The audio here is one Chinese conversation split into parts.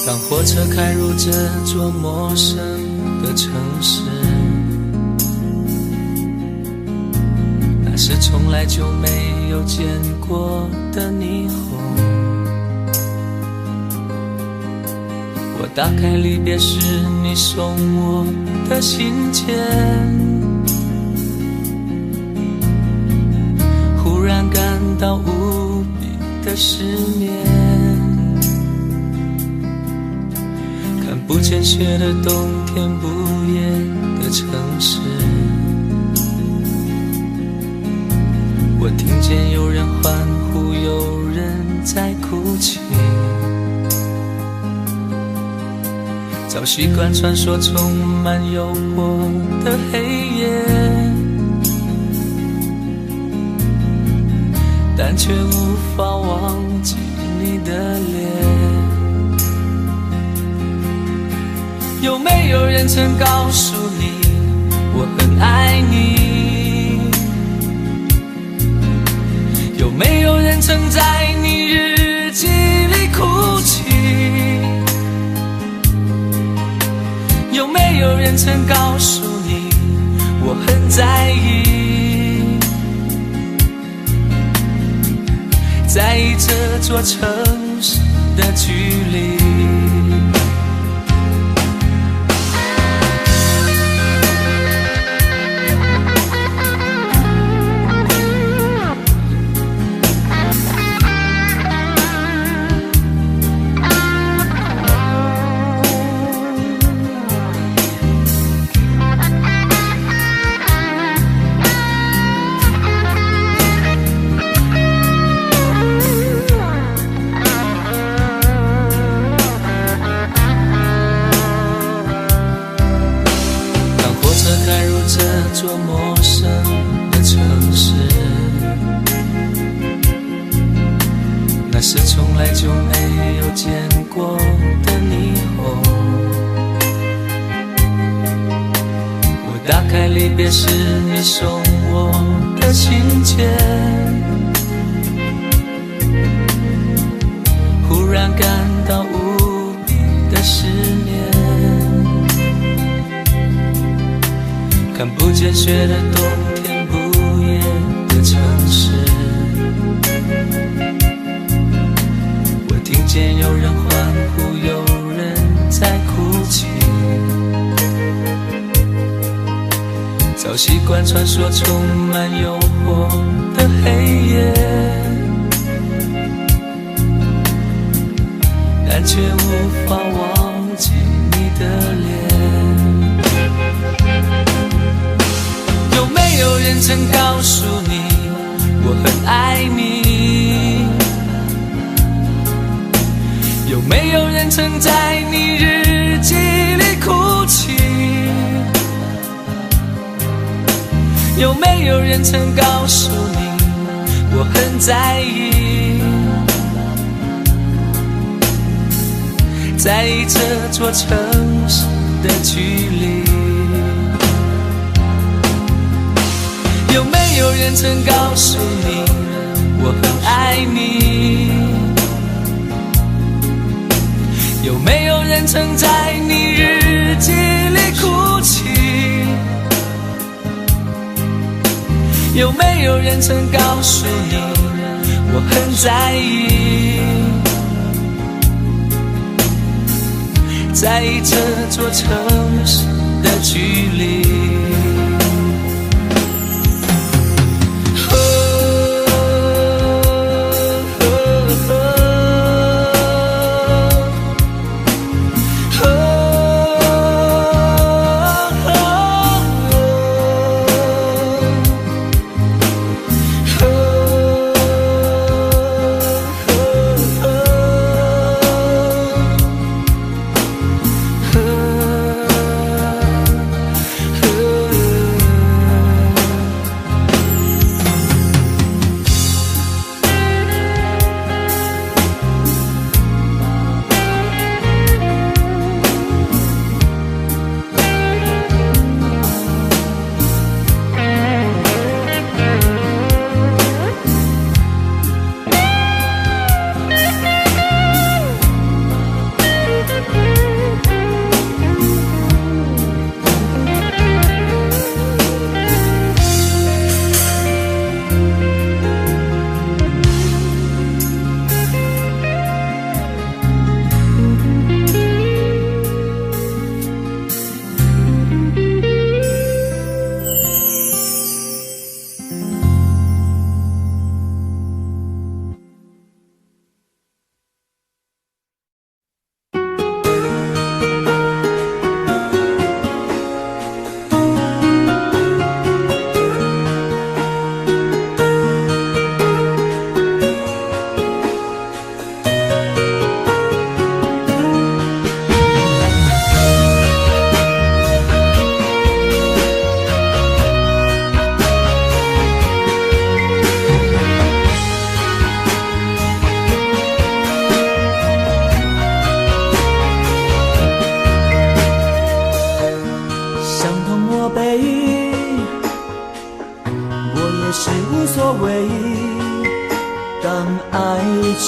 当火车开入这座陌生的城市，那是从来就没有见过的霓虹。我打开离别时你送我的信件，忽然感到无比的失眠。看不见雪的冬天，不夜的城市，我听见有人欢呼，有人在哭泣。早习惯穿梭充满诱惑的黑夜，但却无法忘记你的脸。有没有人曾告诉你我很爱你？有没有人曾在你日记里哭泣？有没有人曾告诉你我很在意？在意这座城市的距离。这座陌生的城市，那是从来就没有见过的霓虹。我打开离别时你送我的信件，忽然感到无比的失眠。看不见雪的冬天，不夜的城市，我听见有人欢呼，有人在哭泣。早习惯穿梭充满诱惑的黑夜，但却无法忘记你的脸。有没有人曾告诉你我很爱你？有没有人曾在你日记里哭泣？有没有人曾告诉你我很在意？在意这座城市的距离。有没有人曾告诉你我很爱你？有没有人曾在你日记里哭泣？有没有人曾告诉你我很在意？在意这座城市的距离。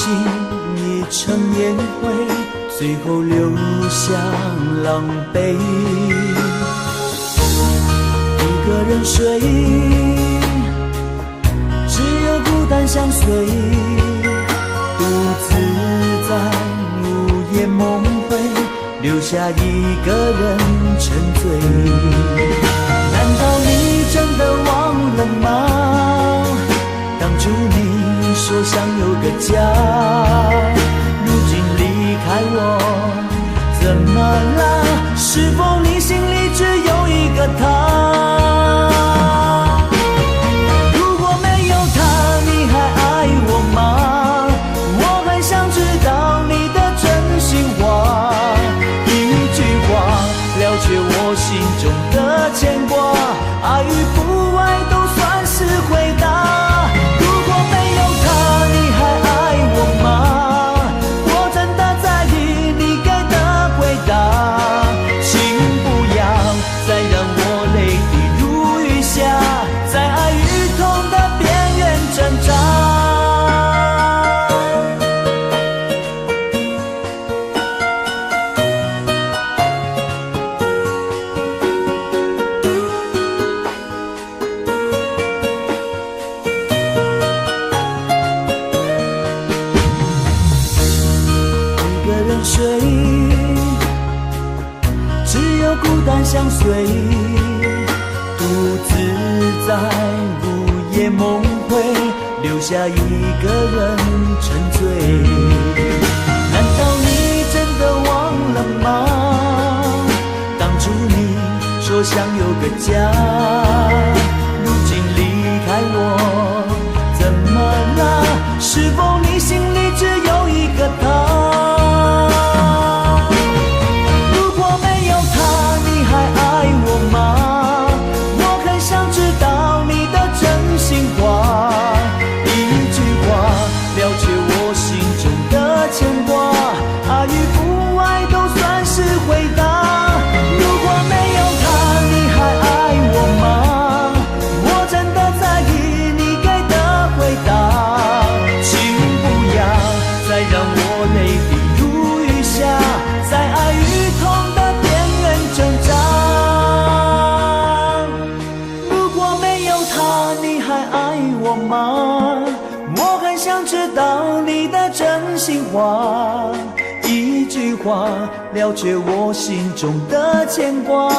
心已成烟灰，最后流向狼狈。一个人睡，只有孤单相随，独自在午夜梦回，留下一个人沉醉。难道你真的忘了吗？当初你说想有个家，如今离开我，怎么了？是否你心里只有一个他？如果没有他，你还爱我吗？我很想知道你的真心话，一句话了却我心中的牵挂，爱与不爱都算是回答。相随，独自在午夜梦回，留下一个人沉醉。难道你真的忘了吗？当初你说想有个家，如今离开我，怎么了？是否你心里只有一个他？一句话了却我心中的牵挂，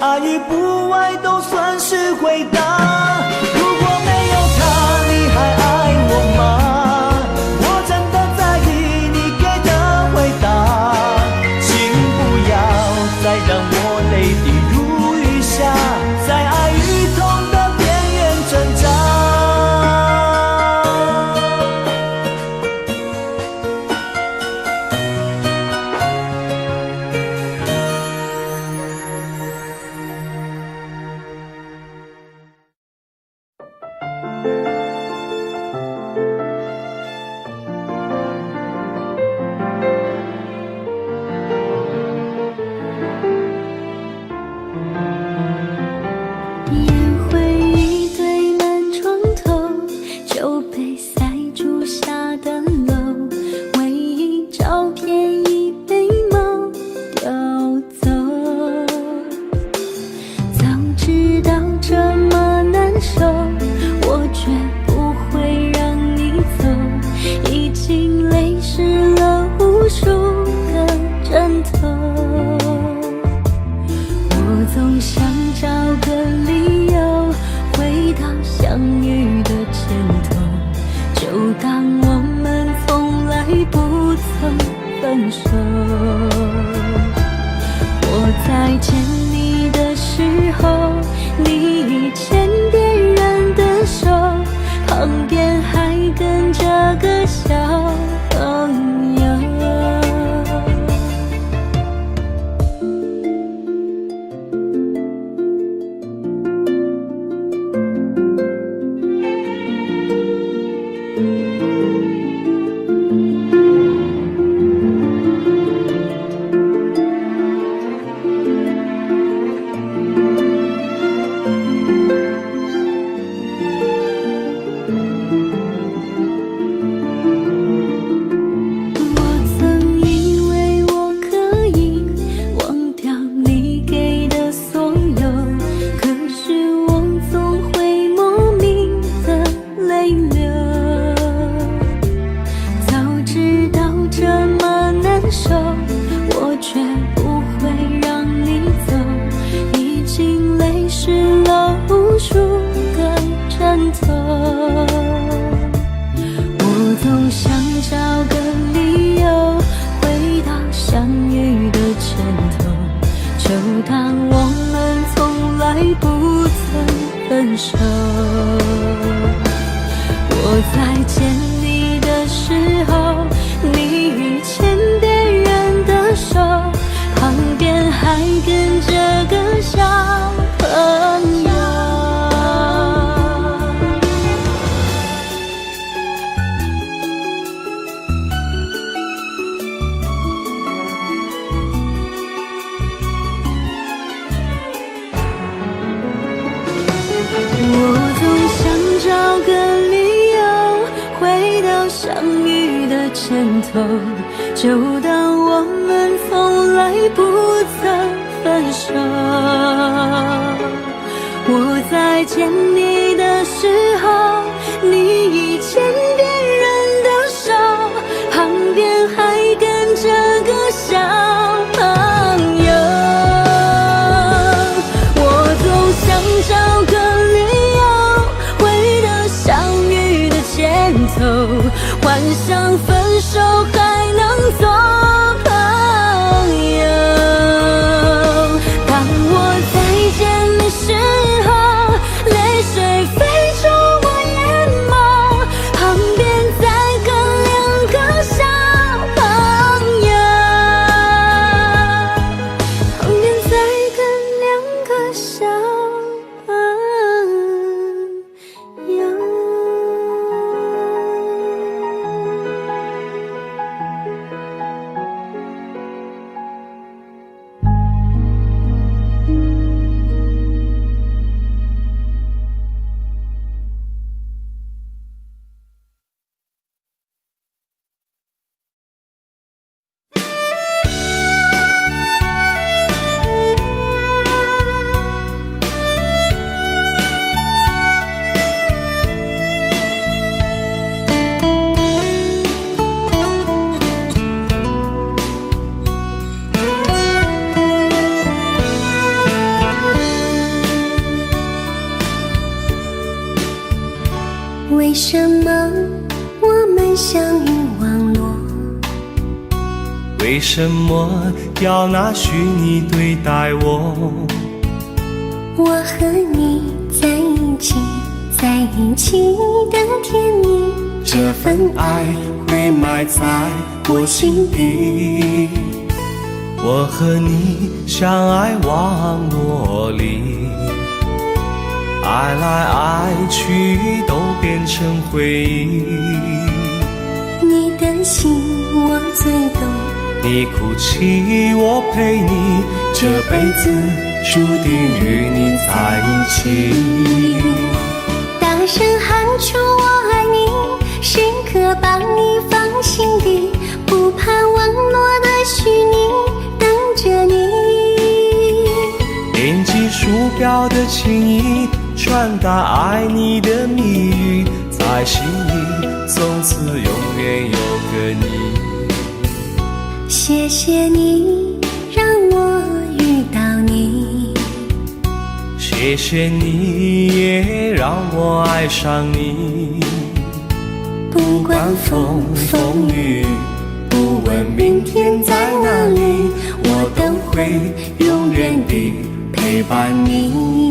爱与不爱都算是回答。如果没有他，你还爱我吗？我真的在意你给的回答，请不要再让我泪滴如雨下，在爱与痛的边缘挣扎。找个理由回到相遇的前头，就当我们从来不曾分手。我在见你的时候，你已牵别人的手，旁边还跟着个小朋友。我总想找个理由回到相遇的前头，就当我们从来不曾分手。我在见你的时候，你已牵别人的手，旁边还跟着个小朋友。我总想找个理由回到相遇的前头，幻想分手还能做朋友。当我再见的时候，泪水飞出我眼眸，旁边再跟两个小朋友，旁边再跟两个小朋友。为什么我们相遇网络？为什么要拿虚拟对待我？我和你在一起，在一起的甜蜜，这份爱会埋在我心底。我和你相爱网络里，爱来爱去都变成回忆。你的心我最懂，你哭泣我陪你，这辈子注定与你在一起。大声喊出我爱你，时刻把你放心底，不怕网络的虚拟，等着你。点击鼠标的情意，传达爱你的蜜语，在心里从此永远有个你。谢谢你让我遇到你，谢谢你也让我爱上你。不管风风雨，不问明天在哪里，我都会永远地陪伴你。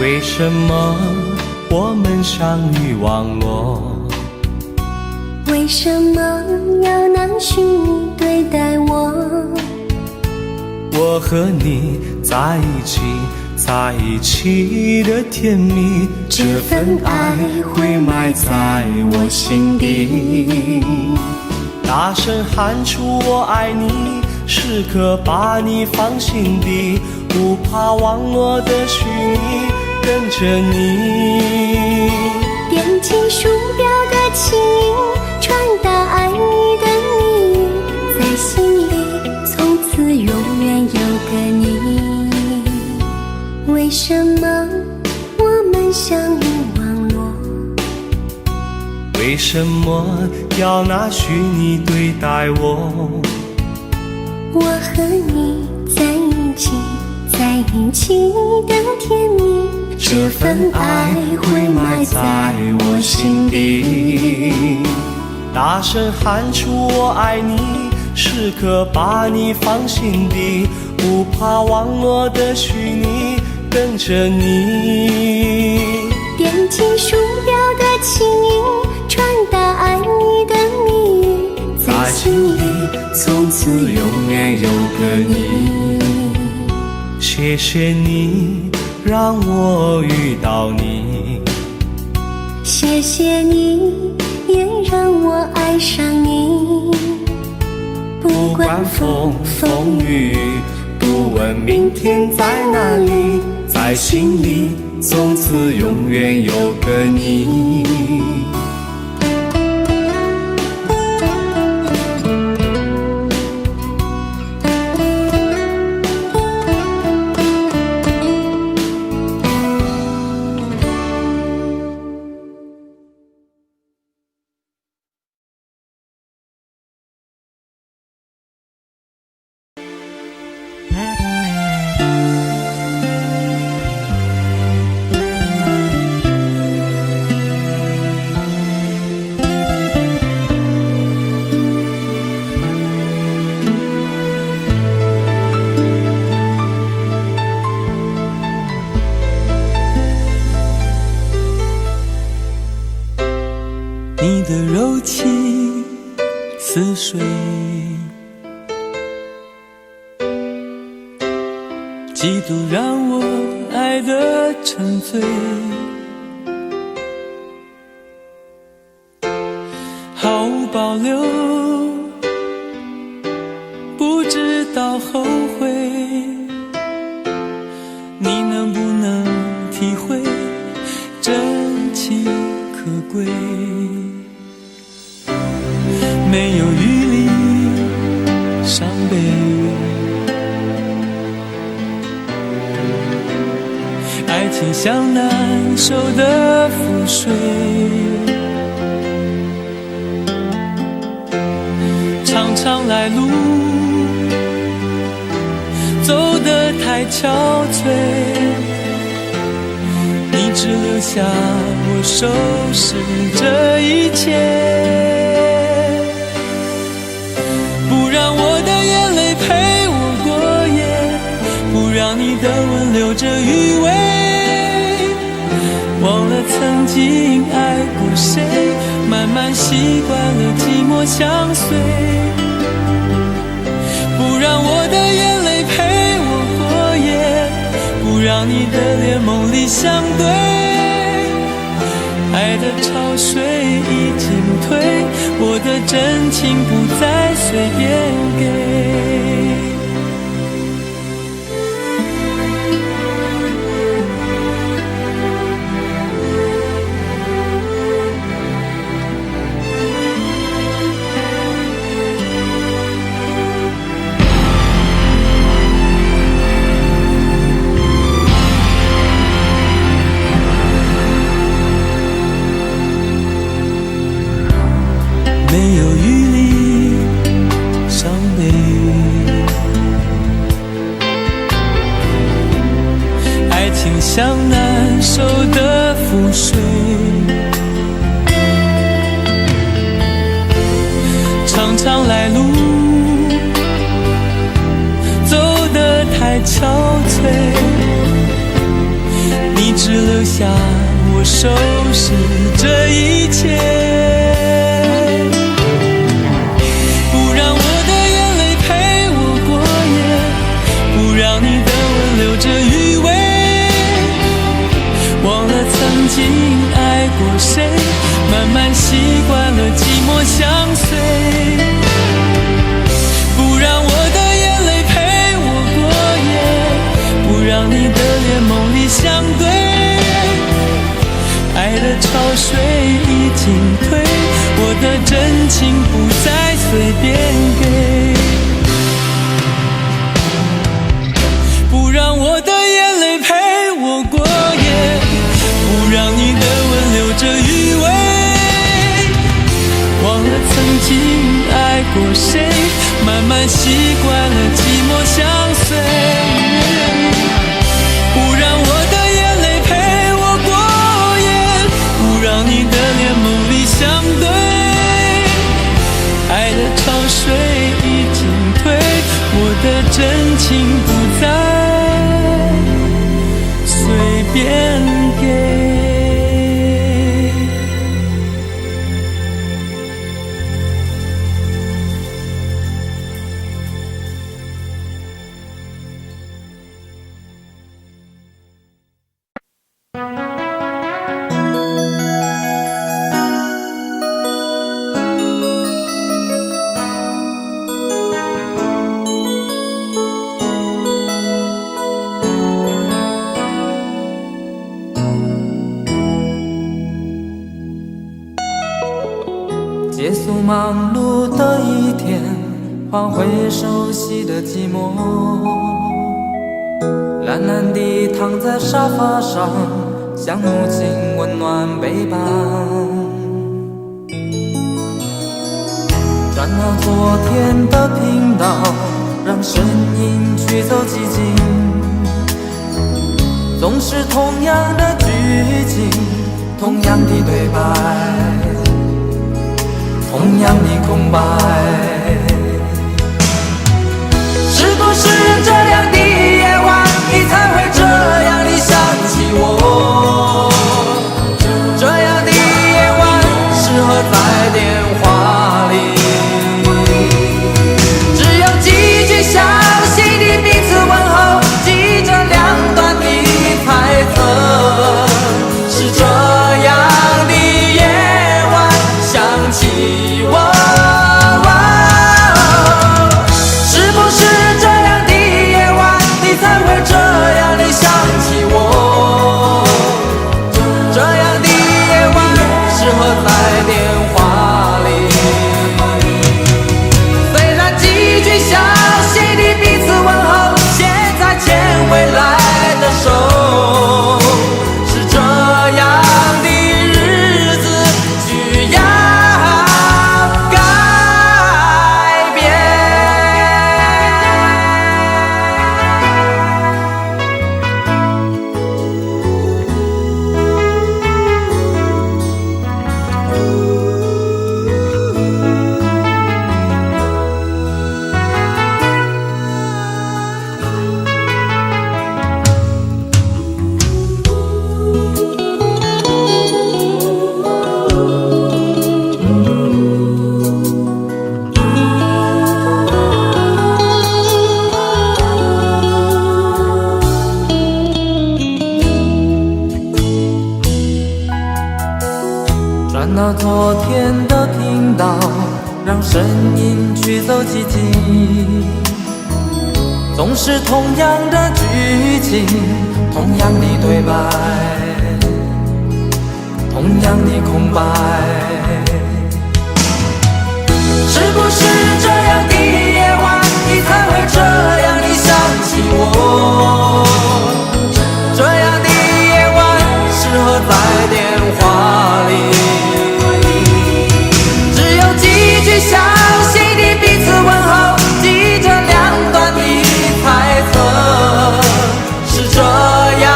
为什么我们相遇网络？为什么要拿虚拟对待我？我和你在一起，在一起的甜蜜，这份爱会埋在我心底。大声喊出我爱你，时刻把你放心底，不怕网络的虚拟，跟着你。点击鼠标的情音，传达爱你的蜜语，在心里从此永远有个你。为为什么要拿虚拟对待我？我和你在一起，在一起的甜蜜，这份爱会埋在我心底。大声喊出我爱你，时刻把你放心底，不怕网络的虚拟，等着你。点击鼠标的轻音，传达爱你的蜜语，在心里从此永远有个你。谢谢你让我遇到你，谢谢你也让我爱上你。不管风风雨，不问明天在哪里，在心里从此永远有个你。你的柔情似水，几度让我爱得沉醉，毫无保留，不知道后悔。你能不能体会真情可贵？没有余力伤悲，爱情像难收的覆水，常常来路走得太憔悴，你只留下我收拾这一切。让你的吻留着余味，忘了曾经爱过谁，慢慢习惯了寂寞相随。不让我的眼泪陪我过夜，不让你的脸梦里相对。爱的潮水已经退，我的真情不再随便给。没有余力伤悲，爱情像难收的覆水，常常来路走得太憔悴，你只留下我收拾这一切。曾经爱过谁，慢慢习惯了寂寞相随。不让我的眼泪陪我过夜，不让你的脸梦里相对。爱的潮水已经退，我的真情不再随便给。不让我的眼泪陪我过夜，不让你的吻留着余味，过谁，慢慢习惯了寂寞相随。不让我的眼泪陪我过夜，不让你的脸梦里相对。爱的潮水已经退，我的真情不再随便给。结束忙碌的一天，换回熟悉的寂寞，懒懒地躺在沙发上，像母亲温暖背膀。转到昨天的频道，让声音驱走寂静，总是同样的剧情，同样的对白，同样的空白。是不是这样的夜晚，你才会这样地想起我？这样的夜晚适合在电话里，只有几句详细的彼此问候，记着两端的猜测。是这样的夜晚想起我，是不是这样的夜晚，你才会这样地想起我？这样的夜晚适合在电话里，虽然几句详细的彼此问候，现在牵未来的手，是这样的日子需要改变。转到昨天的频道，让声音驱走寂静，总是同样的剧情，同样的对白，同样的空白。是不是这样的夜晚，你才会这样地想起我？这样的夜晚适合在电话里，只有几句详细的彼此问候，记着两端的猜测。是这样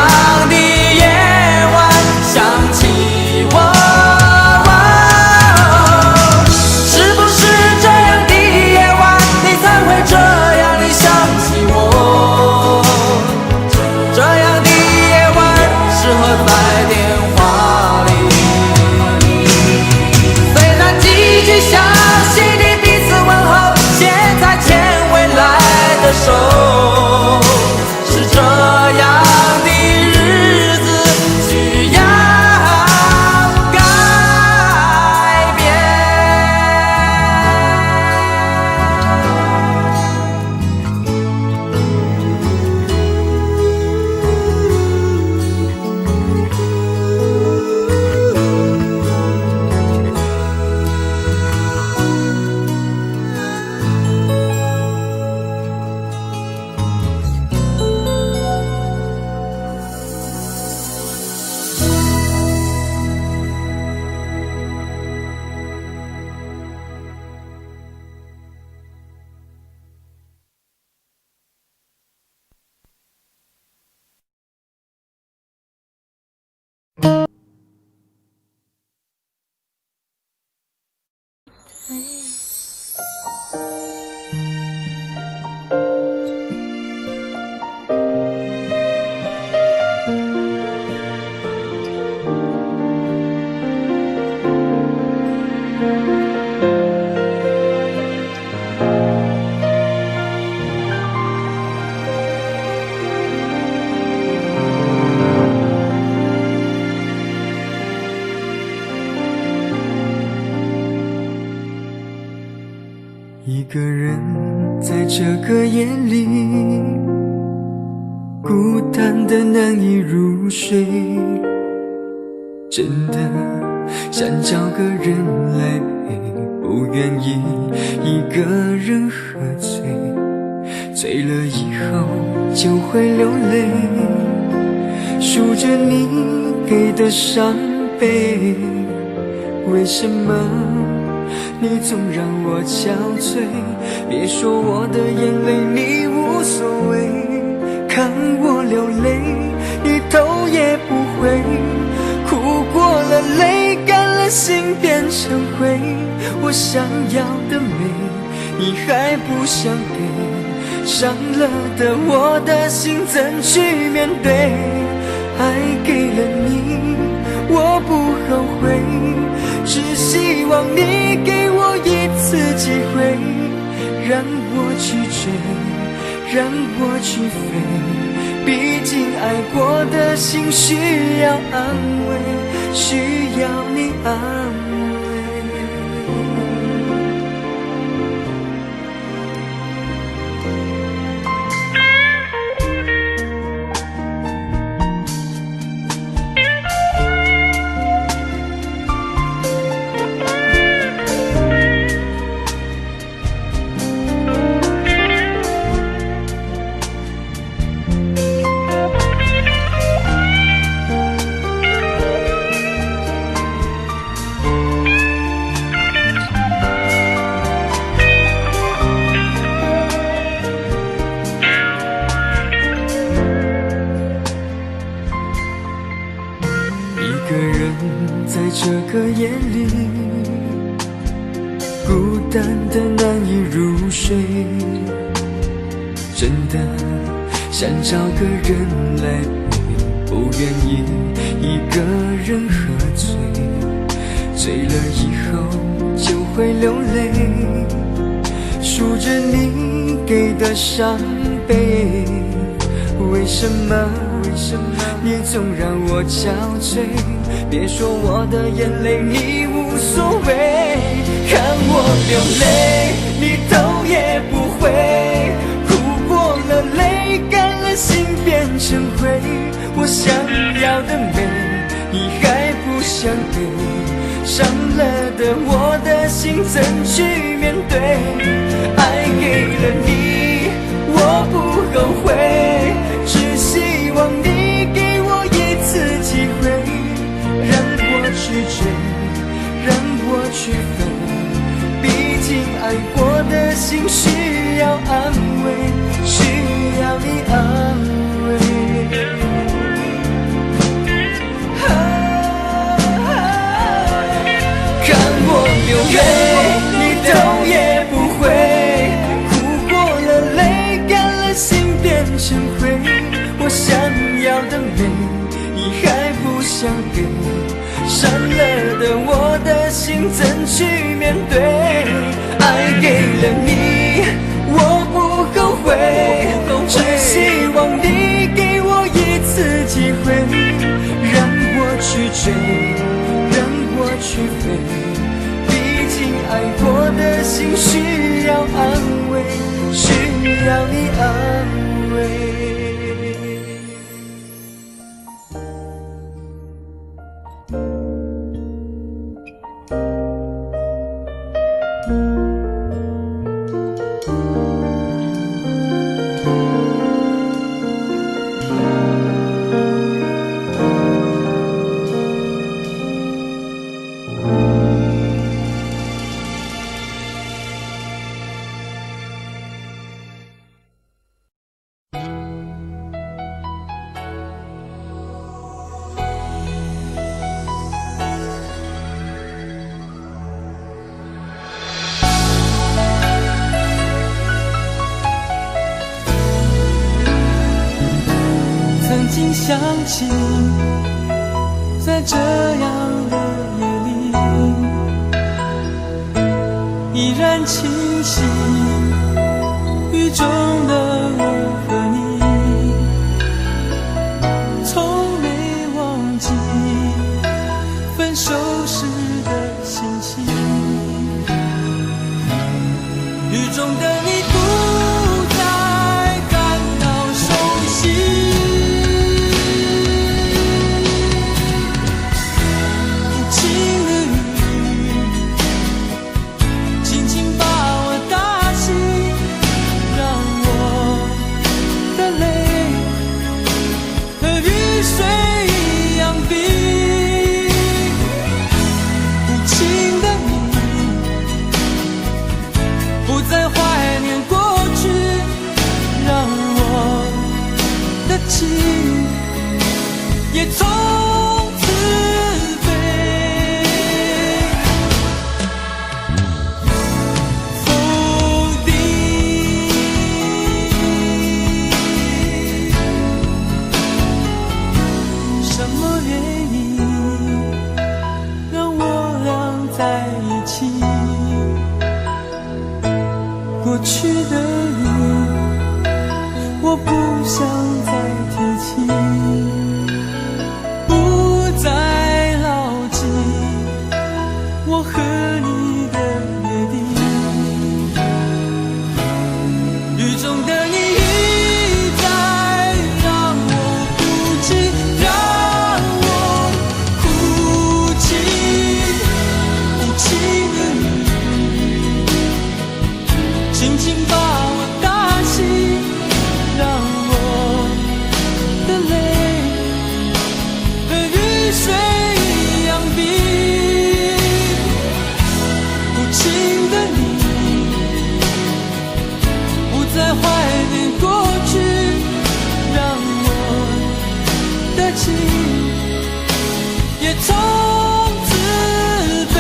的夜晚想起我，是不是这样的一个人在这个夜里，孤单的难以入睡，真的想找个人来陪，不愿意一个人喝醉，醉了以后就会流泪，数着你给的伤悲，为什么你总让我憔悴？别说我的眼泪你无所谓，看我流泪你头也不回，哭过了泪干了心变成灰，我想要的美你还不想给，伤了的我的心怎去面对？爱给了你我不后悔，只希望你给我一次机会，让我去追，让我去飞，毕竟爱过的心需要安慰，需要你安慰。一个人在这个夜里，孤单的难以入睡，真的想找个人来陪，不愿意一个人喝醉，醉了以后就会流泪，数着你给的伤悲，为什么你总让我憔悴？别说我的眼泪你无所谓，看我流泪你头也不回，哭过了泪干了心变成灰，我想要的美你还不想给，伤了的我的心怎去面对？爱给了你我不后悔，只希望你给我一次机会，让我去追，让我去飞，毕竟爱过的心需要安慰，需要你安慰。看我流泪你头也不回，哭过了泪干了心变成灰，我想要的美你还不想给，伤了的我的心怎去面对？爱给了你我不后悔，只希望你给我一次机会，让我去追，让我去飞，毕竟爱过的心需要安慰，需要你安慰。想起，在这样的夜里，依然清晰，雨中的我和你，从没忘记分手时的心情。雨中的你不再感到熟悉，无情的雨轻轻把我打醒，让我的泪和雨水一样冰。无情的你不再怀念过去，让我的情也从此飞。否定什么原因让我俩在一起？过去的你，我不想再提起，不再牢记我和你的约定。雨中的你一再让我哭泣，让我哭泣，无情的你轻轻把我打醒，让我的泪和雨水一样冰。无情的你不再怀念过去，让我的情也从此飞。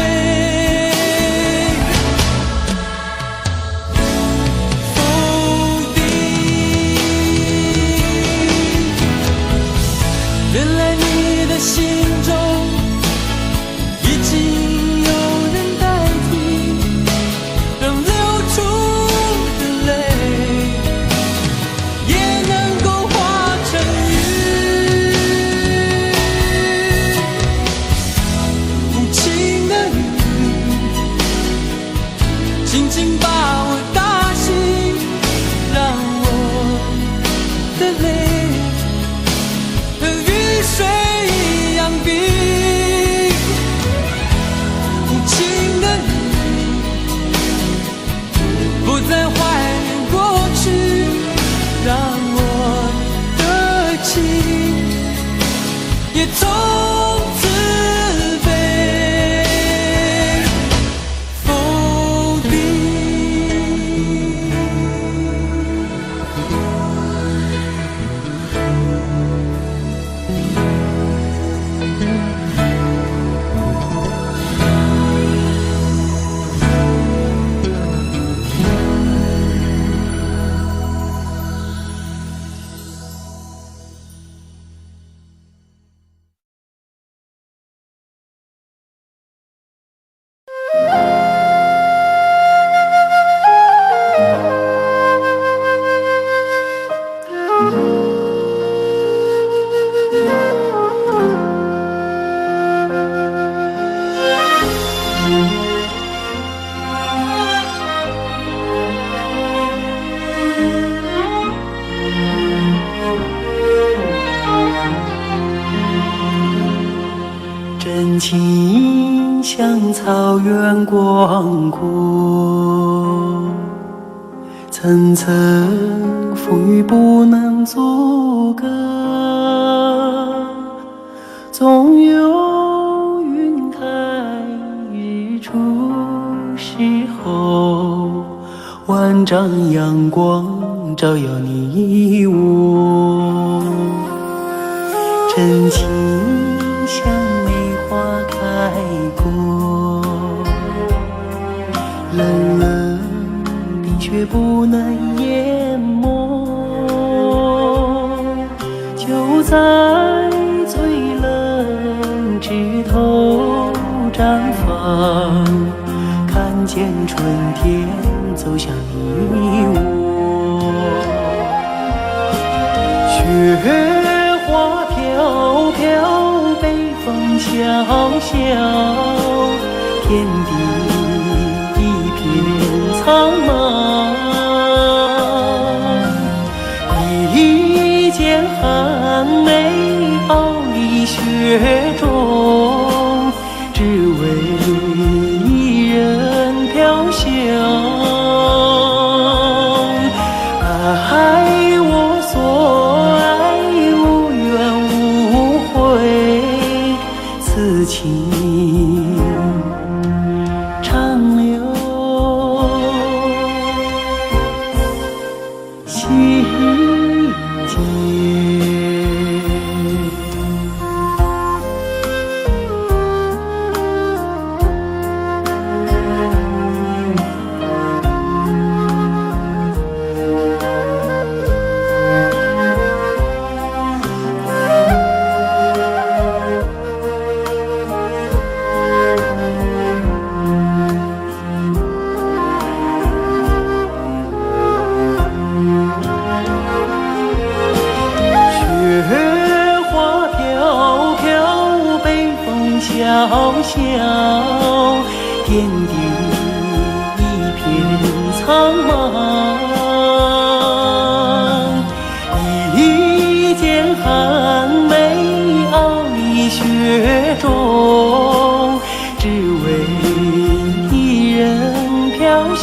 原来你的心中已经有人代替，让流出的泪也能够化成雨。无情的雨轻轻把我打醒，让我的泪和雨水一样冰。无情的你不再怀念过去，让我的情也从此飞。否定真情像草原广阔，层层风雨不能阻隔，总有云开日出时候，万丈阳光照耀你我。真情像梅花开过，冷冷的却不能淹没，就在方，看见春天走向你我。雪花飘飘，北风萧萧，天地一片苍茫。一剪寒梅傲立雪中，只为一人飘香。爱我所爱，无怨无悔，此情长留心间。萧萧，天地一片苍茫。一剪寒梅傲立雪中，只为一人飘香。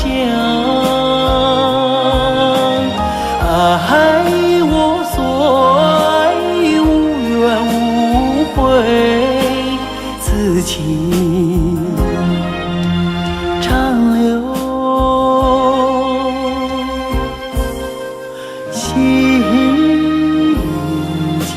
爱我所爱，无怨无悔，此情长留心间。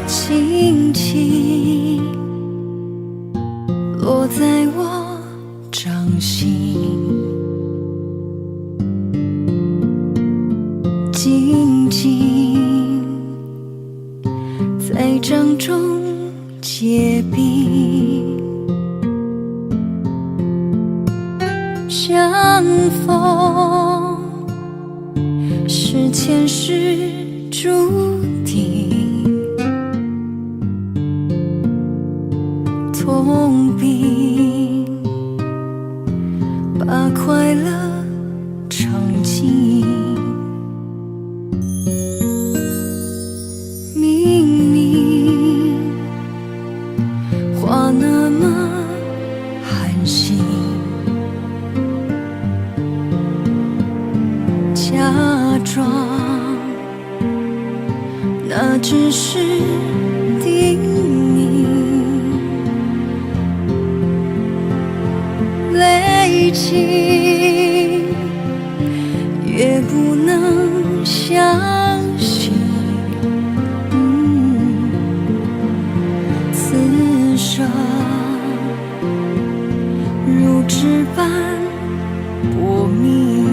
轻轻落在我掌心，静静在掌中结冰，相逢是前世注定。痛并把快乐尝尽，明明话那么寒心，假装那只是叮咛。累积越不能相信，此生如纸般薄命。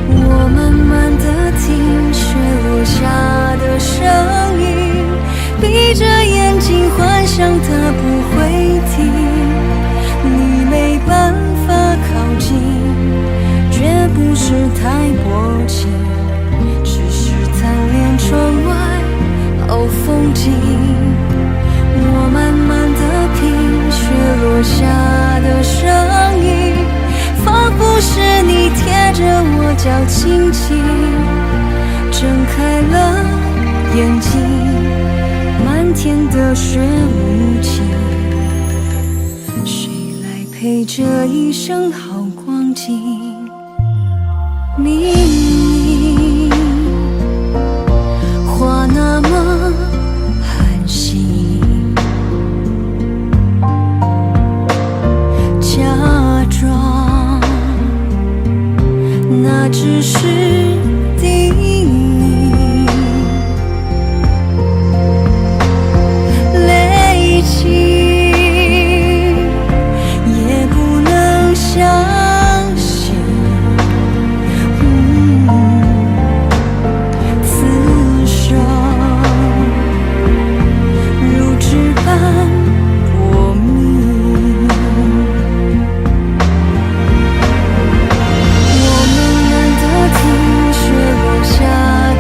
我慢慢地听雪落下的声音，闭着眼睛幻想它不会停，你没办法靠近，绝不是太薄情，只是贪恋窗外好风景。我慢慢地品雪落下的声音，仿佛是你贴着我脚轻轻睁开了眼睛，漫天的雪无情，谁来陪这一生好光景？明明话那么寒心，只是叮咛，累积也不能相信，刺伤如纸般过密。我们难得听雪落下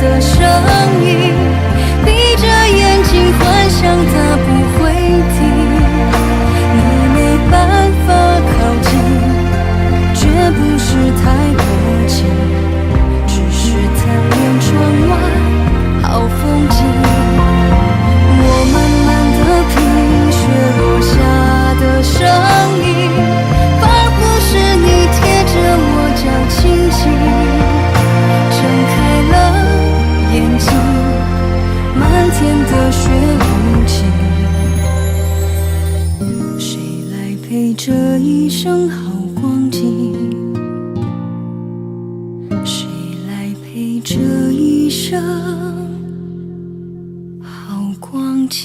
的声音，闭着眼睛幻想它不会停，也没办法靠近，绝不是太迫切，只是贪恋窗外好风景。我们难得听雪落下的声音，仿佛是你贴着我脚轻轻睁开了眼睛，漫天的雪无情，谁来陪这一生好光景？谁来陪这一生好光景？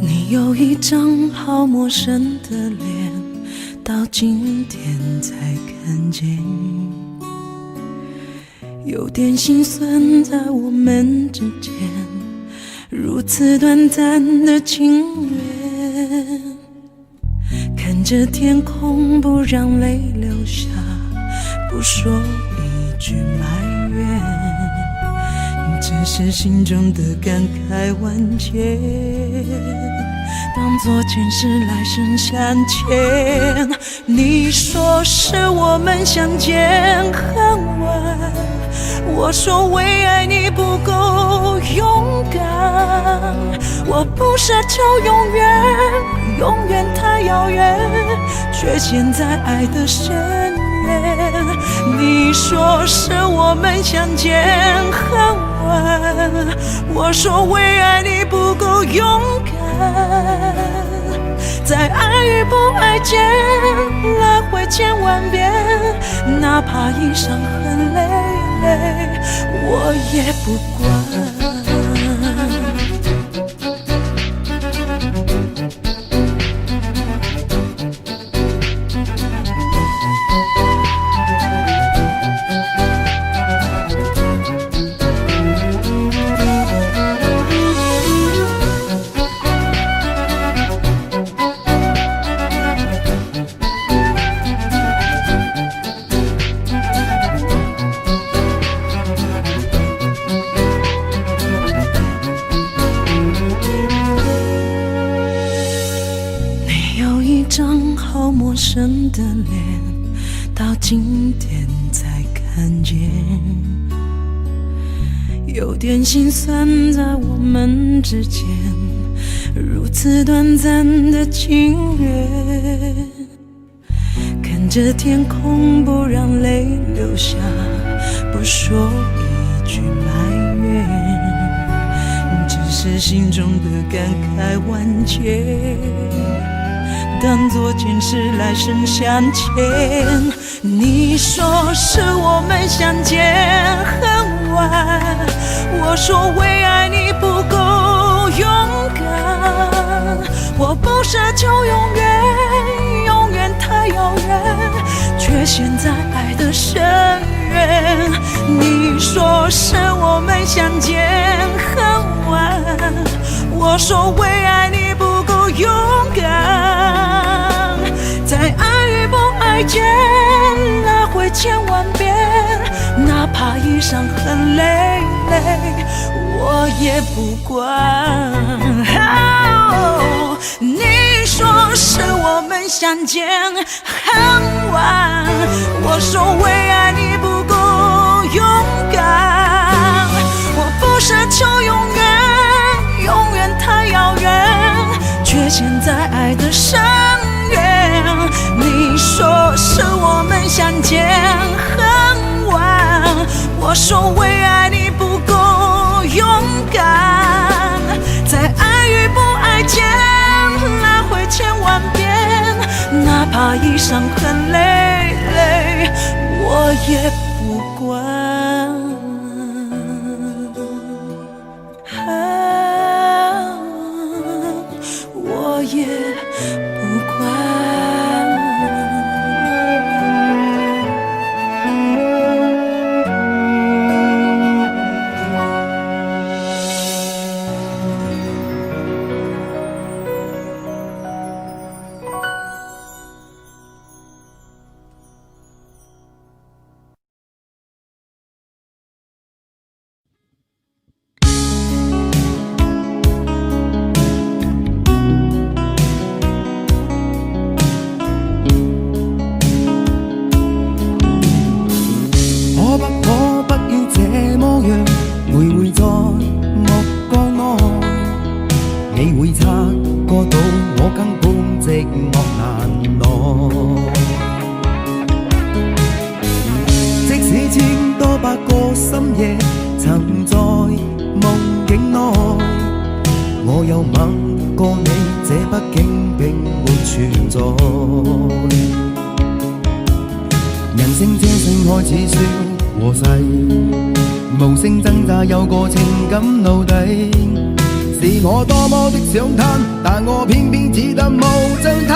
你有一张好陌生的脸，到今天才看见，有点心酸在我们之间，如此短暂的情缘。看着天空不让泪流下，不说一句埋怨，只是心中的感慨万千，当作前世来生相欠。你说是我们相见恨晚，我说为爱你不够勇敢，我不奢求永远，永远太遥远，却陷在爱的深渊。你说是我们相见恨晚，我说为爱你不够勇敢，在爱与不爱间来回千万遍，哪怕一伤痕累累，我也不管。好陌生的脸，到今天才看见，有点心酸在我们之间，如此短暂的情缘。看着天空不让泪流下，不说一句埋怨，只是心中的感慨万千，当作前世来生相欠。你说是我们相见恨晚，我说为爱你不够勇敢，我不奢求永远，永远太遥远，却陷在爱的深渊。你说是我们相见恨晚，我说为爱你不够勇敢，在爱与不爱间来回千万遍，哪怕一伤痕累累，我也不管。你说是我们相见很晚，我说为爱你不够勇敢。我不奢求永远，永远太遥远，却陷在爱的深渊。你说是我们相见很晚，我说为爱你不够勇敢。在爱与不爱间来回千万遍，哪怕已伤痕累累，我也不管。我也不管。想嘆，但我偏偏只得無盡嘆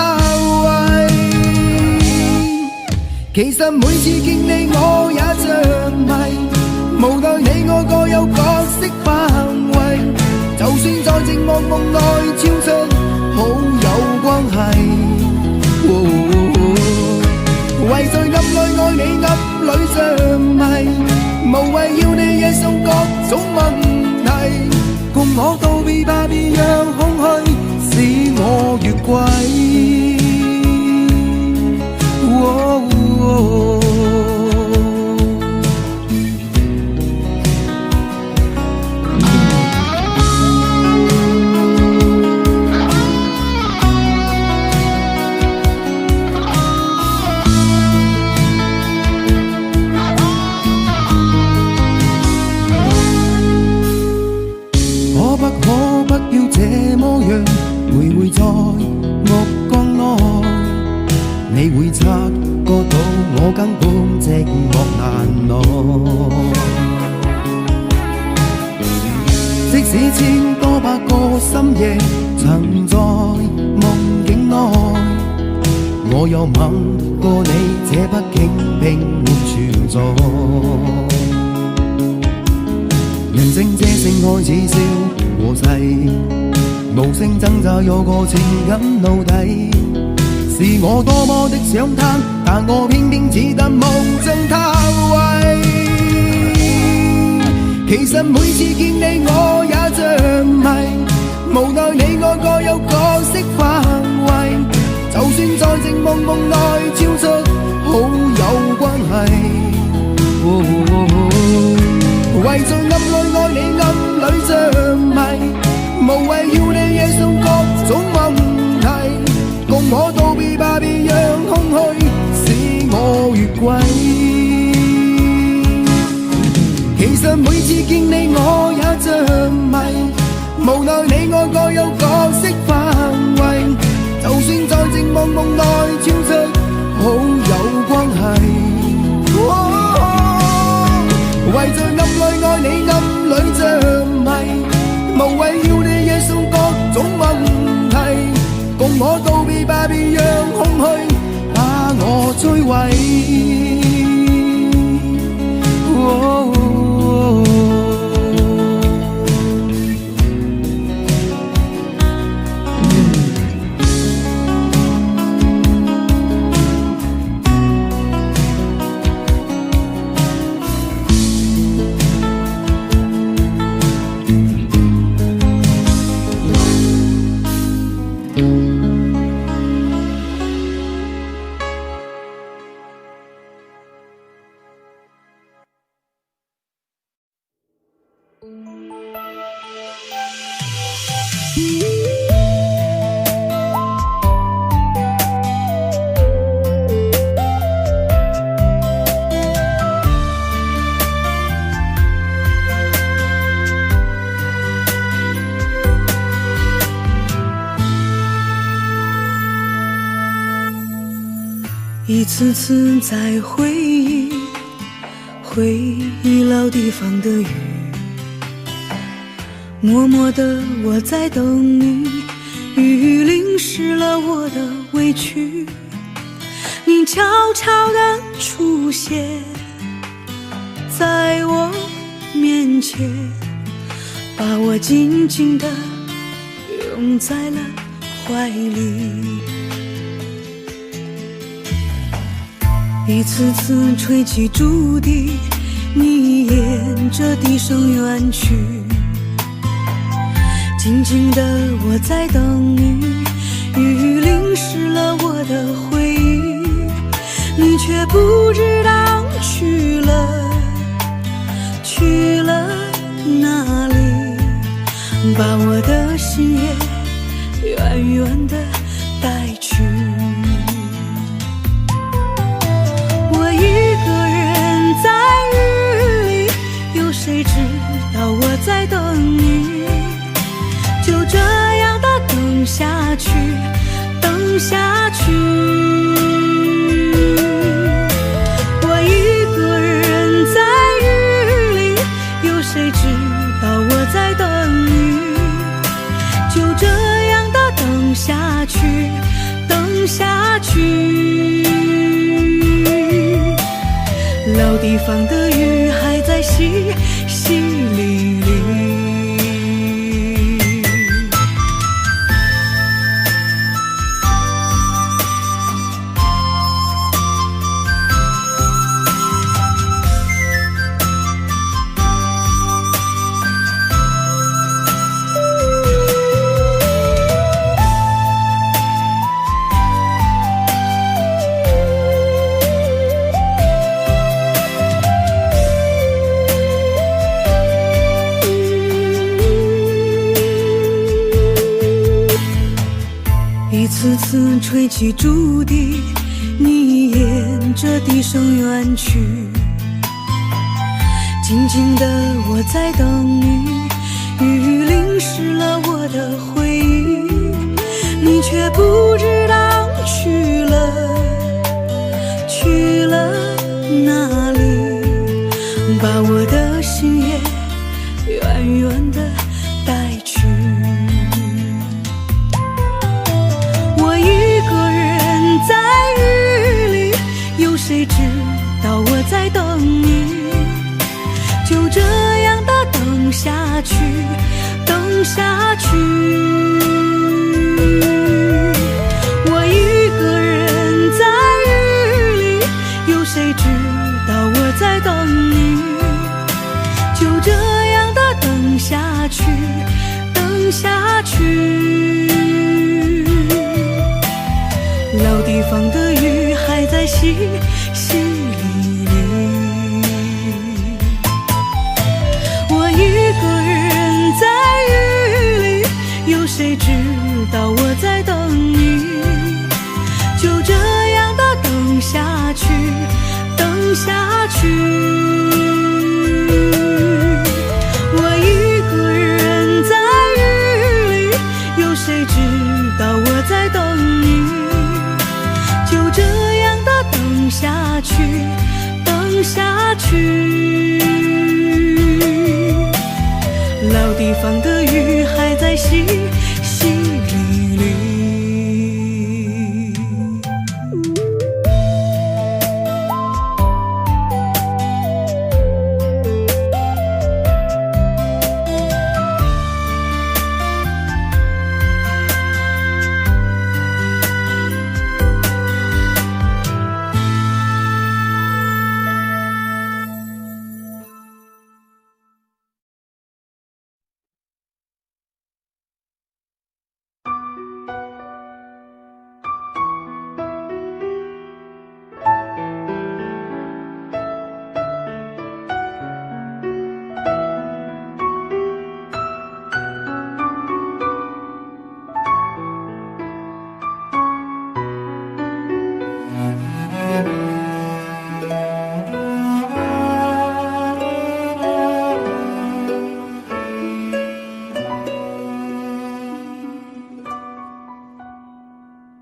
謂。其實每次見你我也着迷，無奈你我各有角色範圍，就算在寂寞夢內超出好友關係。為在暗裏愛你暗裏着迷，無謂要你惹上各種問題。共我道別吧，別讓空虛使我越軌。徘徊在目光內，你會察覺到我根本寂寞難耐。即使千多百個深夜曾在夢境內，我有吻過你，這畢竟並沒存在。人生這性愛似笑和逝，無聲掙扎有個情感奴隸，是我多麼的想攤，但我偏偏只得無盡嘆謂。其實每次見你我也着迷，無奈你我各有角色範圍，就算在寂寞夢內超出好友關係。為在暗裏愛你暗裏着迷，無謂要你惹上各種問題，共我道別吧，別讓空虛使我越軌。其實每次見你我也着迷，無奈你我各有角色範圍，就算在寂寞夢內超出好友關係。為在暗裏愛你暗裏着迷，無謂要你惹上各種問題，共我道別吧，別讓空虛把我摧毀。一次次在回忆老地方的雨，默默的我在等你，雨淋湿了我的委屈，你悄悄地出现在我面前，把我紧紧地拥在了怀里。一次次吹起竹笛，你沿着笛声远去，静静的我在等你，雨淋湿了我的回忆，你却不知道去了哪里，把我的心也远远的带去。谁知道我在等你，就这样的等下去，等下去。我一个人在雨里，有谁知道我在等你，就这样的等下去，等下去。老地方的雨还在淅淅沥沥。一次次吹起竹笛，你沿着笛声远去，静静的我在等你，雨淋湿了我的回忆，你却不知道去了哪里，把我的心也远远的带去。谁知道我在等你，就这样的等下去，等下去。我一个人在雨里，有谁知道我在等你，就这样的等下去，等下去。老地方的雨还在淅淅沥沥，我一个人在雨里，有谁知道我在等你，就这样的等下去，等下去。我一个人在雨里，有谁知道我在等你，就这样的等下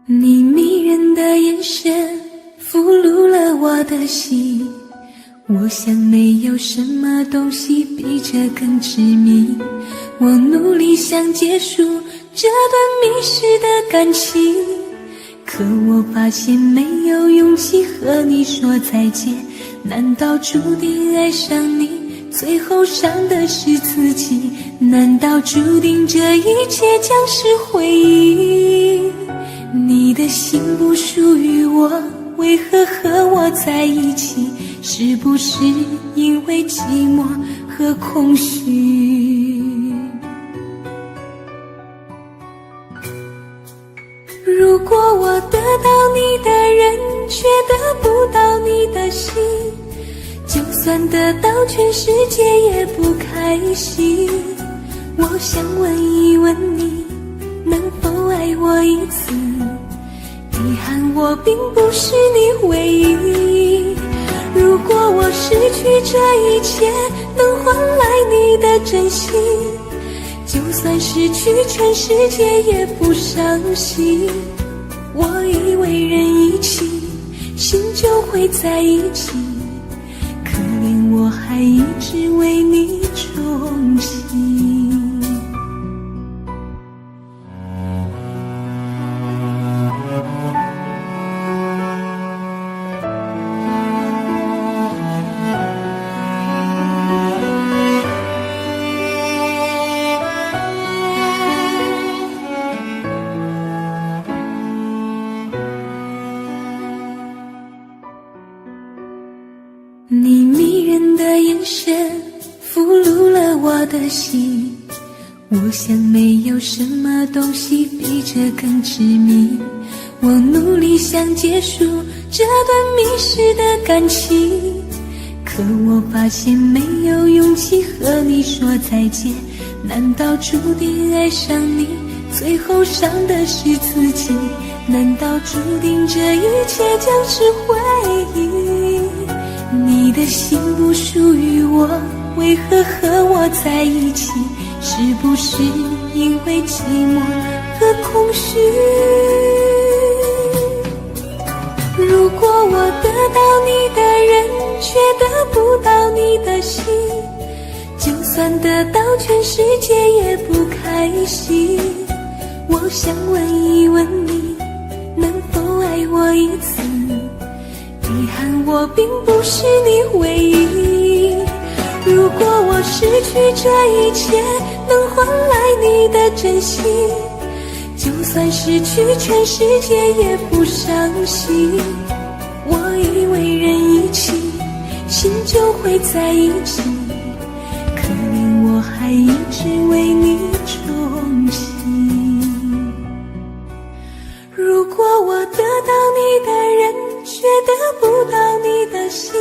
你迷人的眼神俘虏了我的心，我想没有什么东西比这更致命。我努力想结束这段迷失的感情，可我发现没有勇气和你说再见。难道注定爱上你，最后伤的是自己？难道注定这一切将是回忆？你的心不属于我，为何和我在一起？是不是因为寂寞和空虚？如果我得到你的人，却得不到你的心，就算得到全世界也不开心。我想问一问你，能否爱我一次？遗憾我并不是你唯一。如果我失去这一切，能换来你的真心，就算失去全世界也不伤心。我以为人一起，心就会在一起，可怜我还一直为你憧憬。你迷人的眼神俘虏了我的心，我想没有什么东西比这更致命。我努力想结束这段迷失的感情，可我发现没有勇气和你说再见。难道注定爱上你，最后伤的是自己？难道注定这一切将是回忆？你的心不属于我，为何和我在一起？是不是因为寂寞和空虚？如果我得到你的人，却得不到你的心，就算得到全世界也不开心。我想问一问你，能否爱我一次？遗憾我并不是你唯一。如果我失去这一切，能换来你的真心，就算失去全世界也不伤心。我以为人一起，心就会在一起，可怜我还一直为你憧憬。如果我得到你的人，却得不到你的心，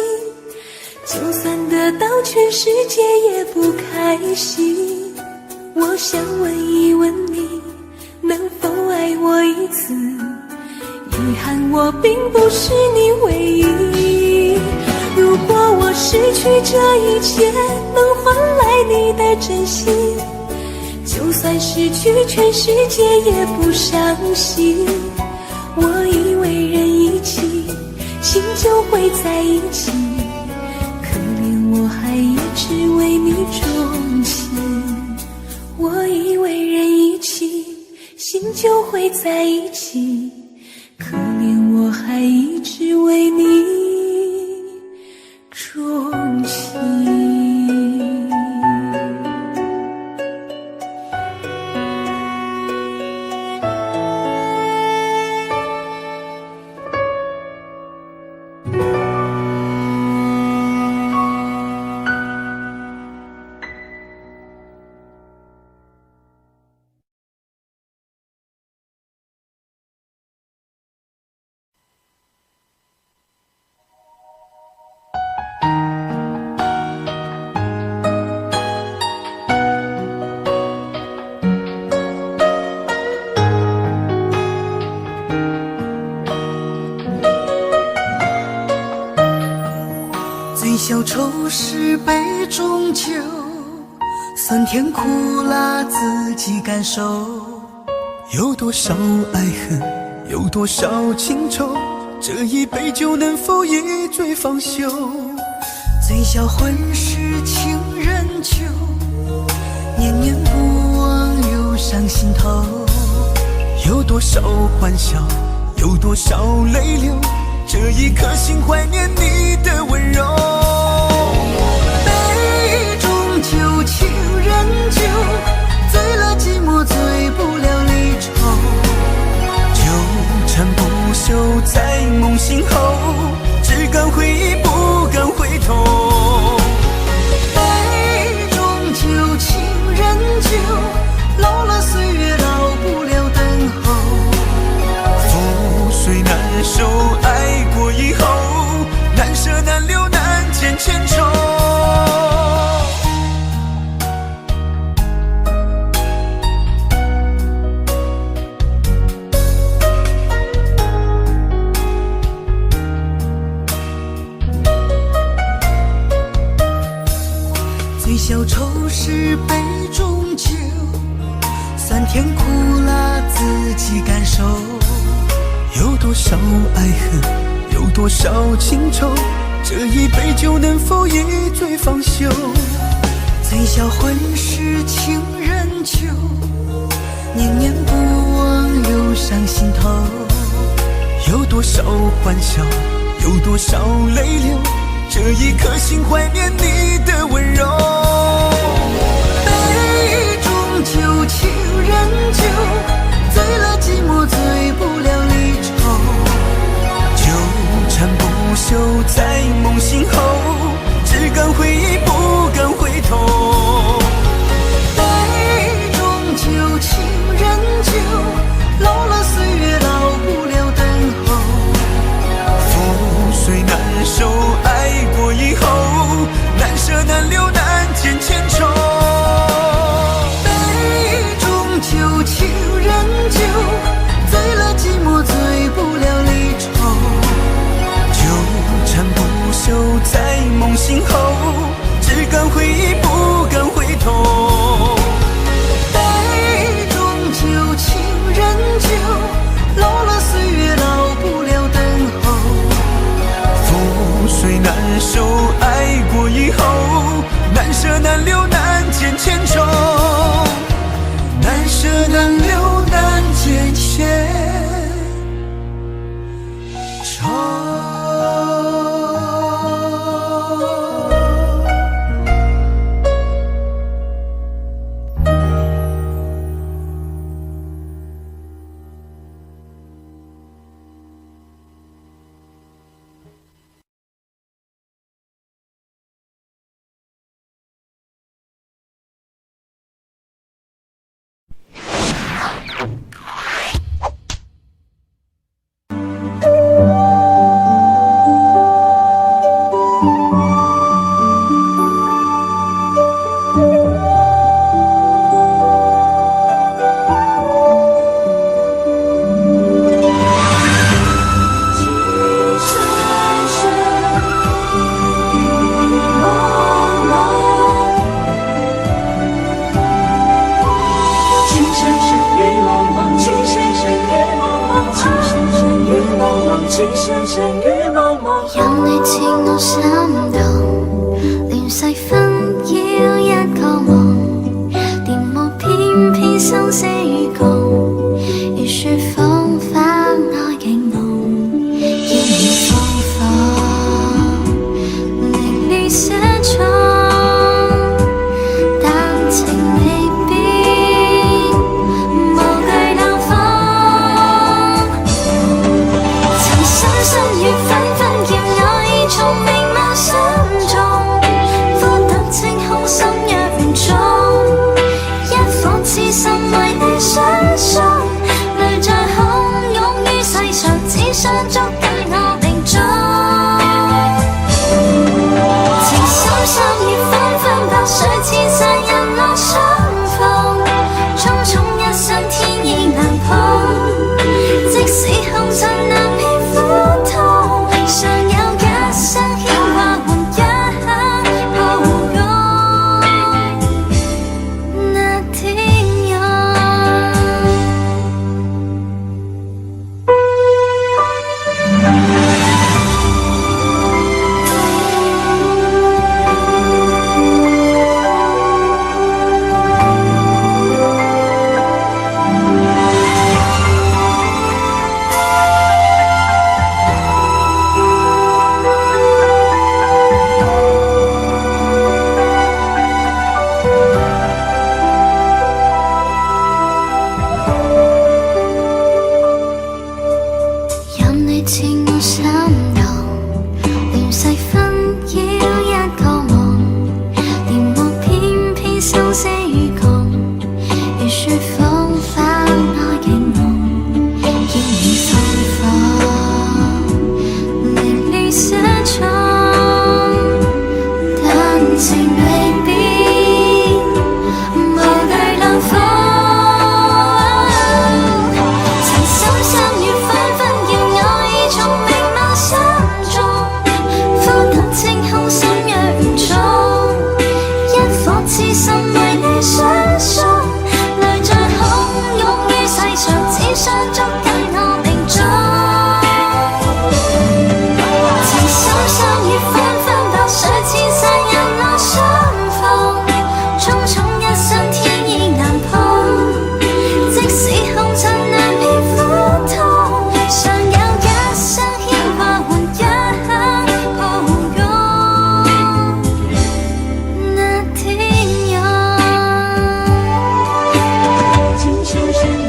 就算得到全世界也不开心。我想问一问你，能否爱我一次？遗憾我并不是你唯一。如果我失去这一切，能换来你的真心，就算失去全世界也不伤心。我以为人一起，心就会在一起，可怜我还一直为你钟情。我以为人一起，心就会在一起，可怜我还一直为你钟情。醉消愁是杯中酒，酸甜苦辣自己感受。有多少爱恨，有多少情愁，这一杯酒能否一醉方休？醉销魂是情人酒，念念不忘又上心头。有多少欢笑，有多少泪流，这一颗心怀念你的温柔。杯中酒，情人酒，醉了寂寞，醉不了离愁。纠缠不休在梦醒后，只敢回忆不敢回头。杯中酒，情人酒，老了岁月老不了等候。覆水难收，爱过以后，难舍难留难解千愁。醉消愁是杯中酒，酸甜苦辣自己感受。有多少爱恨，有多少情愁，这一杯酒能否一醉方休？醉销魂是情人酒，念念不忘又上心头。有多少欢笑，有多少泪流，这一颗心怀念你的温柔。杯中酒，情人酒，醉了寂寞，醉不了离愁。纠缠不休在梦醒后，只敢回忆不敢回头。杯中酒，情人酒，老了岁月老不了等候。覆水难收，爱过以后，难舍难留难解千愁。杯中酒，情人酒，醉了寂寞，醉不了离愁。纠缠不休在梦醒后，只敢回忆不敢回头。杯中酒，情人酒，老了岁月老不了等候。覆水难收，爱过以后，难舍难留难解千愁。难舍难留难解千愁。有你似我心動，亂世紛擾一個夢，電霧偏偏生死共，如雪風花愛勁濃，見了風火，凌亂寫錯，但情未變，無懼冷風，曾深深雨紛紛叫我已從明眸心中，孤獨清空心若重，一顆痴心為你相送，淚在洶湧於世上，只想捉緊我命中。情深深雨紛紛，白水千山人落相逢，匆匆一生天意難碰，即使紅塵難免苦痛，尚有一生牽掛換一刻抱擁，那天用。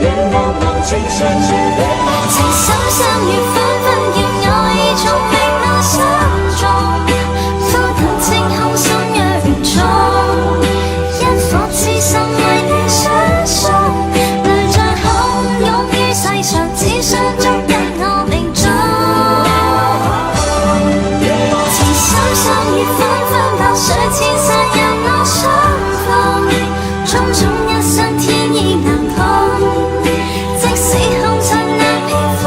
情深相遇分分秒秒，一种美貌相中，浮動晴空心若中，一顆痴心為你相送，來再洶湧於世上，只想捉緊我命中。情深相遇分分秒，誰前世讓我相逢，種種一生天意難碰，即使紅塵難免苦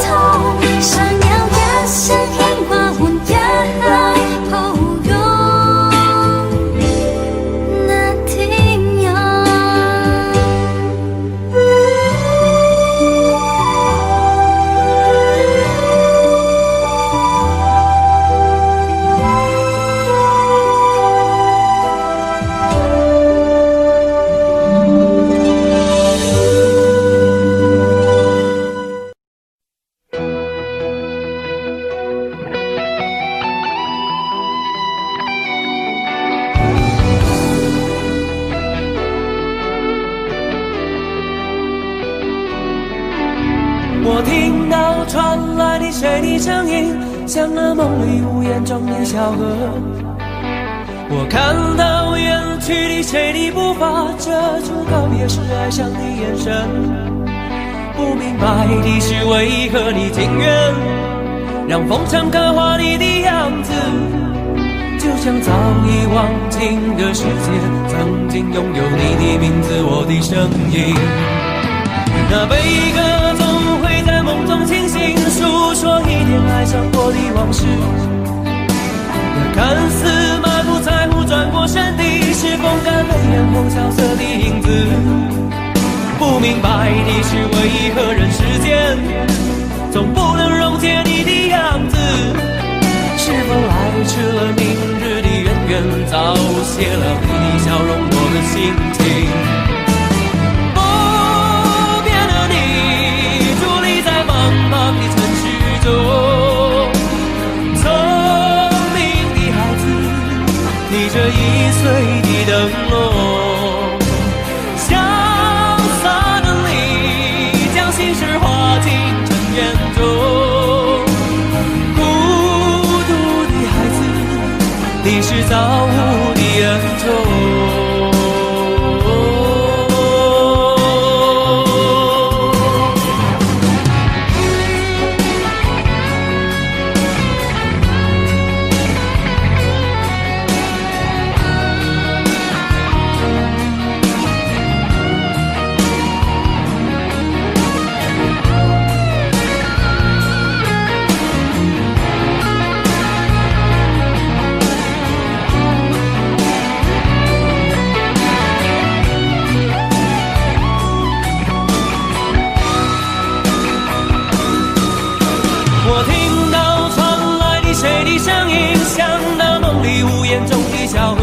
痛，常有一些牽掛換一抱擁，那天佑。我听到传来的谁的声音，像那梦里无言中的小河。我看到远去的谁的步伐，遮住告别时哀伤的眼神。不明白的是为何你情愿让风尘刻画你的样子，就像早已忘情的世界，曾经拥有你的名字，我的声音。那悲歌总会在梦中清醒，诉说一点爱上过的往事。那看似满不在乎转过身的，是风干泪眼后萧瑟的影子。不明白的是为何人世间总不能溶解你的样子，是否来迟了明日的渊源，早谢了你的笑容，我的心情。茫的城市中，聪明的孩子提着易碎的灯笼，潇洒的你将心事化进尘缘中，孤独的孩子，你是造物的恩宠。我听到传来的谁的声音，像那梦里无言中的小河。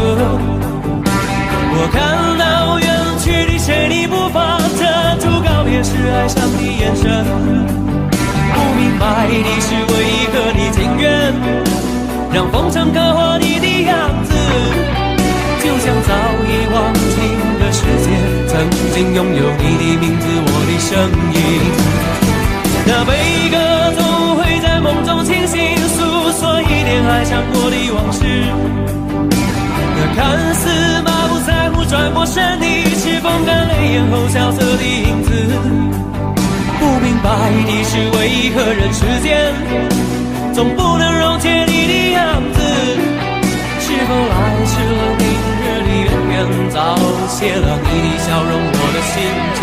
我看到远去的谁的步伐，遮住告别时哀伤的眼神。不明白的是为何你情愿让风尘刻画你的样子，就像早已忘情的世界，曾经拥有你的名字，我的声音。那悲歌总会在梦中清醒，诉说一点爱上过的往事。那看似满不在乎转过身的，是风干泪眼后萧瑟的影子。不明白的是为何人世间总不能溶解你的样子，是否来迟了明日的渊源，早谢了你的笑容，我的心情。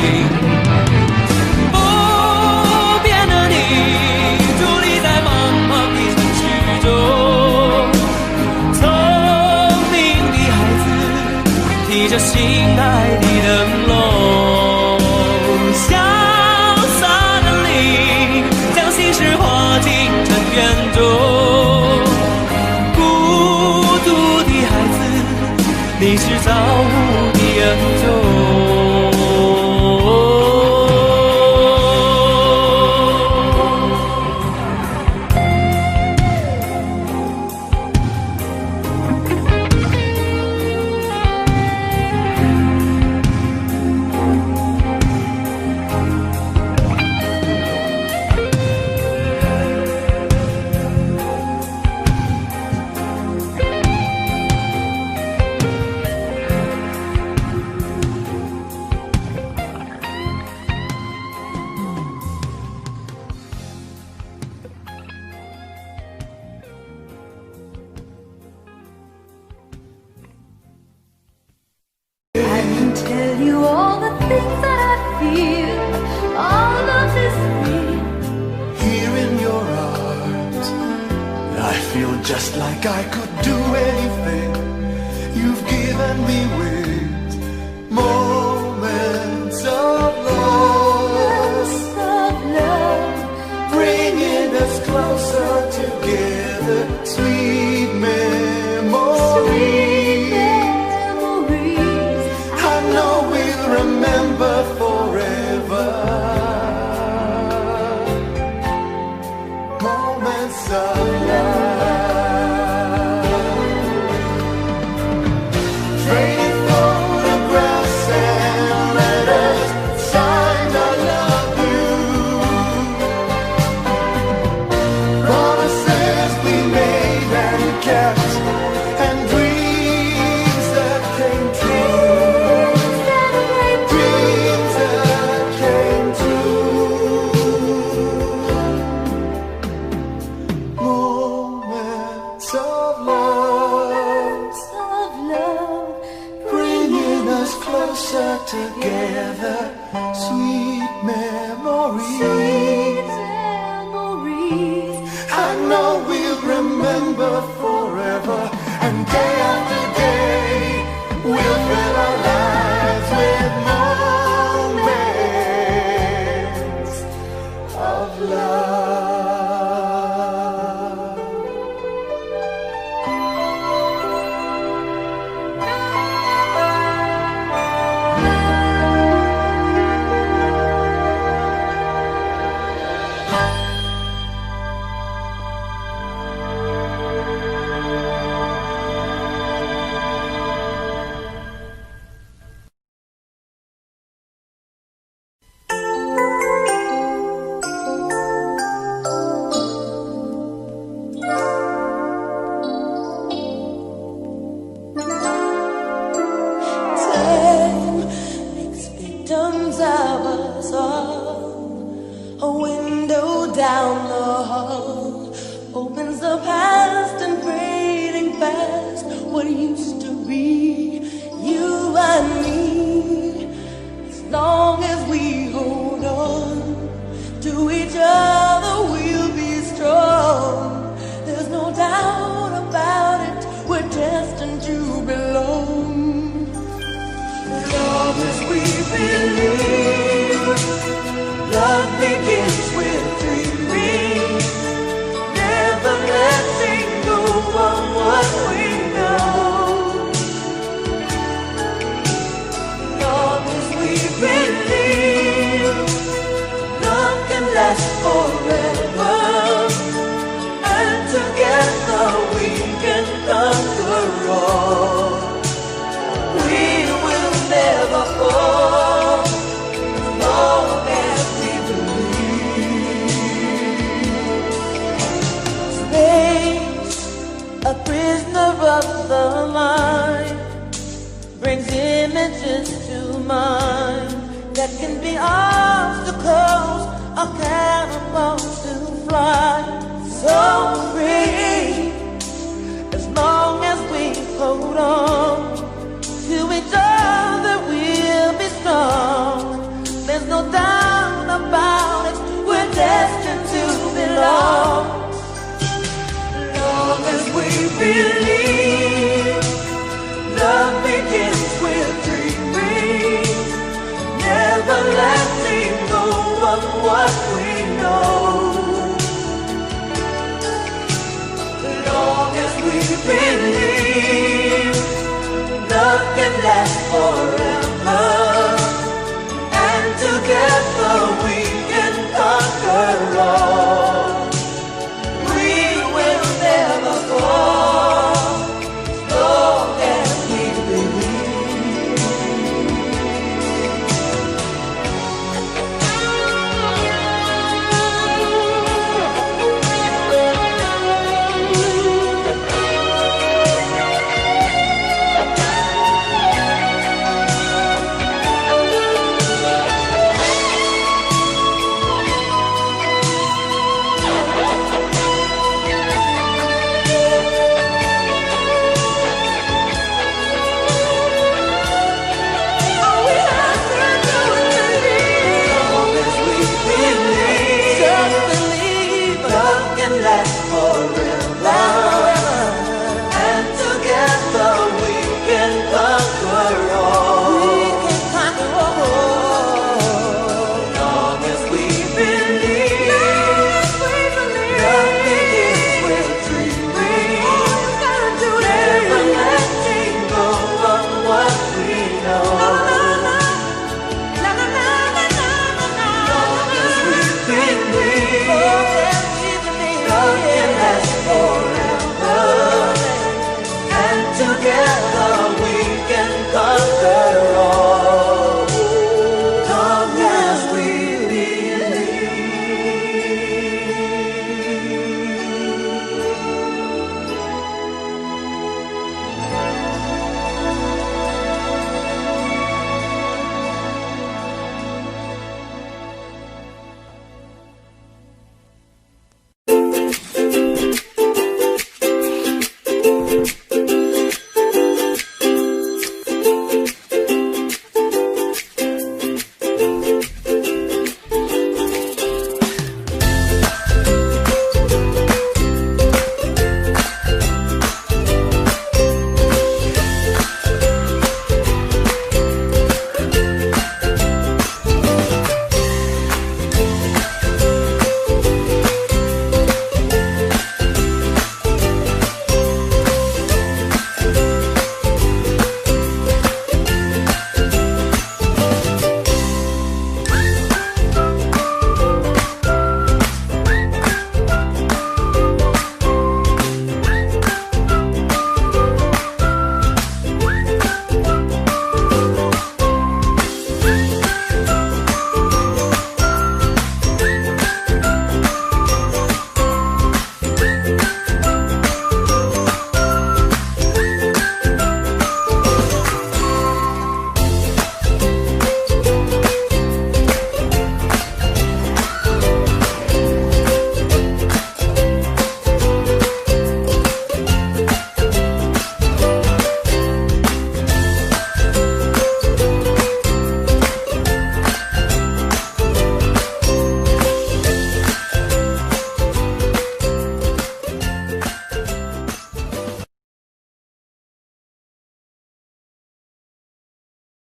伫立在茫茫的城市中，聪明的孩子提着心爱的灯笼，潇洒的你将心事化进尘缘中，孤独的孩子，你是造物的恩宠。real. All love is real. Here in your arms, I feel just like I could do anything. You've given me wings, moments of love, bringing us closer together. Sweet memories, I know we'll remember forever. Moments of love. Trading photographs and letters signed I love you. Promises we made and kept, and dreams that came true. Dreams that came true. Moments of love, bringing us closer together. Sweet memories, I know we'll remember forever. And day after day, we'll fill our lives with moments of love. Time makes victims of us all. A window down the hall opens the past and fading fast. What used to be you and me. As long as we hold on to each other, we'll be strong. There's no doubt about it, we're destined to belong. Love as we believe. Love begins with dreaming, never letting go of what we know. Love as we believe. Love can last forever, and together we can conquer all. We will never fall, as long as we believe. Space, a prisoner of the mind, brings images to mind that can be obstacles or catapults to fly. So free, as long as we hold on to each other, we'll be strong. There's no doubt about it, we're destined to belong. Long as we believe, love begins with dreaming, never letting go of what we know. Long as we believe, love can last forever, and together we can conquer all. We will never fall, as long as we believe. Yeah